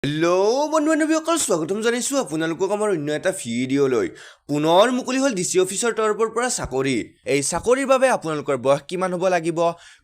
Hello' বন্ধু-বান্ধৱীসকল স্বাগতম জনাইছোঁ আপোনালোকক আমাৰ অন্য এটা ভিডিঅ'লৈ। পুনৰ মুকলি হ'ল ডিচি অফিচৰ তৰফৰ পৰা চাকৰি। এই চাকৰিৰ বাবে আপোনালোকৰ বয়স কিমান হ'ব লাগিব,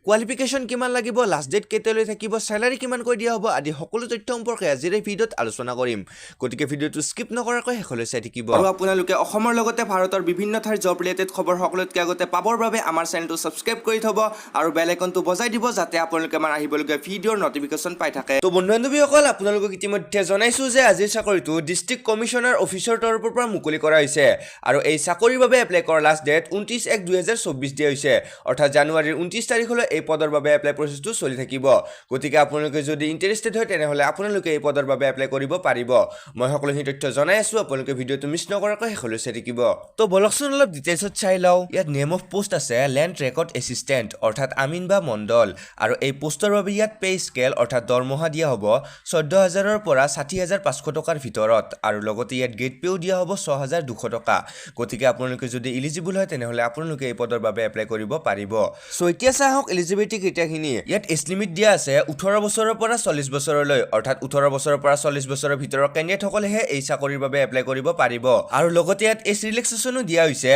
কোৱালিফিকেশ্যন কিমান লাগিব, লাষ্ট ডেট কেতিয়ালৈ থাকিব, চেলাৰী কিমানকৈ দিয়া হ'ব আদি সকলো তথ্য সম্পৰ্কে আজিৰ এই ভিডিঅ'ত আলোচনা কৰিম। গতিকে ভিডিঅ'টো স্কিপ নকৰাকৈ শেষলৈ চাই থাকিব। আৰু আপোনালোকে অসমৰ লগতে ভাৰতৰ বিভিন্ন ঠাইৰ জব ৰিলেটেড খবৰ সকলোতকৈ আগতে পাবৰ বাবে আমাৰ চেনেলটো ছাবস্ক্ৰাইব কৰি থ'ব আৰু বেল আইকনটো বজাই দিব যাতে আপোনালোকে আমাৰ আহিবলগীয়া ভিডিঅ'ৰ নটিফিকেশ্যন পাই থাকে। তো বন্ধু-বান্ধৱীসকল আপোনালোকক ইতিমধ্যে জনাইছোঁ যে আজিৰ চাকৰিটো ডিষ্ট্ৰিক্ট কমিশ্যনাৰ অফিচৰ তৰফৰ পৰা মুকলি কৰা হৈছে আৰু এই চাকৰিৰ বাবে এপ্লাই কৰাৰ লাষ্ট ডেট 29/1/2024 দিয়া হৈছে, অৰ্থাৎ জানুৱাৰীৰ 29 তাৰিখলৈ এই পদৰ বাবে এপ্লাই প্ৰচেছটো চলি থাকিব। গতিকে আপোনালোকে যদি ইণ্টাৰেষ্টেড হয় তেনেহ'লে আপোনালোকে এই পদৰ বাবে এপ্লাই কৰিব পাৰিব। মই সকলোখিনি তথ্য জনাই আছোঁ, আপোনালোকে ভিডিঅ'টো মিছ নকৰাকৈ শেষলৈ চাই থাকিব। তো বলকচোন অলপ ডিটেইলছত চাই লওঁ। ইয়াত নেম অফ পোষ্ট আছে লেণ্ড ৰেকৰ্ড এছিষ্টেণ্ট অৰ্থাৎ আমিন বা মণ্ডল, আৰু এই পোষ্টৰ বাবে ইয়াত পে স্কেল অৰ্থাৎ দৰমহা দিয়া হ'ব 14,000 পৰা 60,500 টকাৰ ভিতৰত, আৰু লগতে ইয়াত গেট পেও দিয়া হ'ব 6,200 টকা। গতিকে আপোনালোকে যদি এলিজিবল হয় তেনেহ'লে আপোনালোকে এই পদৰ বাবে এপ্লাই কৰিব পাৰিব। চ' এতিয়া চাওক এলিজিবিলিটি ক্ৰাইটেৰিয়াখিনি। ইয়াত এজ লিমিট দিয়া আছে 18 বছৰৰ পৰা 40 বছৰলৈ, অৰ্থাৎ 18 বছৰৰ পৰা 40 বছৰৰ ভিতৰৰ কেণ্ডিডেটসকলেহে এই চাকৰিৰ বাবে এপ্লাই কৰিব পাৰিব। আৰু লগতে ইয়াত এজ ৰিলেক্সেশ্যনো দিয়া হৈছে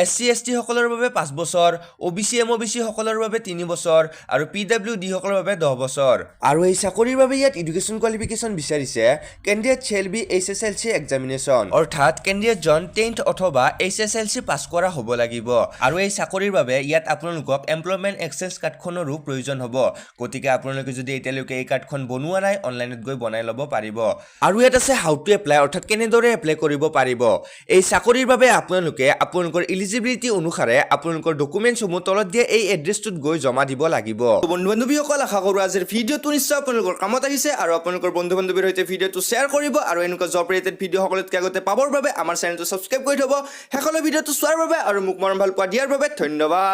SC ST সকলৰ বাবে 5 বছৰ, OBC MOBC সকলৰ বাবে 3 বছৰ আৰু PWD সকলৰ বাবে 10 বছৰ। আৰু এই চাকৰিৰ বাবে ইয়াত এডুকেশ্যন কোৱালিফিকেশ্যন বিচাৰিছে candidate shall be HSLC examination, অৰ্থাৎ কেণ্ডিডেটজন 10th অথবা HSLC পাছ কৰা হ'ব লাগিব। আৰু এই চাকৰিৰ বাবে ইয়াত আপোনালোকক এমপ্লয়মেণ্ট এক্সেঞ্জ কাৰ্ডখনৰো প্ৰয়োজন হ'ব। গতিকে আপোনালোকে যদি এতিয়ালৈকে এই কাৰ্ডখন বনোৱা নাই অনলাইনত গৈ বনাই ল'ব পাৰিব। আৰু ইয়াত আছে হাউ টু এপ্লাই অৰ্থাৎ কেনেদৰে এপ্লাই কৰিব পাৰিব। এই চাকৰিৰ বাবে আপোনালোকে আপোনালোকৰ এলিজিবিলিটি অনুসাৰে আপোনালোকৰ ডকুমেণ্টছসমূহ তলত দিয়া এই এড্ৰেছটোত গৈ জমা দিব লাগিব। বন্ধু-বান্ধৱীসকল আশা কৰোঁ আজিৰ ভিডিঅ'টো নিশ্চয় আপোনালোকৰ কামত আহিছে আৰু আপোনালোকৰ বন্ধু-বান্ধৱীৰ সৈতে ভিডিঅ'টো শ্বেয়াৰ কৰিব আৰু এনেকুৱা জব ৰিলেটেড ভিডিঅ' সকলোতকৈ আগতে পাবৰ বাবে আমাৰ চেনেলটো ছাবস্ক্ৰাইব কৰি থ'ব। শেষলৈ ভিডিঅ'টো চোৱাৰ বাবে আৰু মোক মৰম ভাল পোৱা দিয়াৰ বাবে ধন্যবাদ।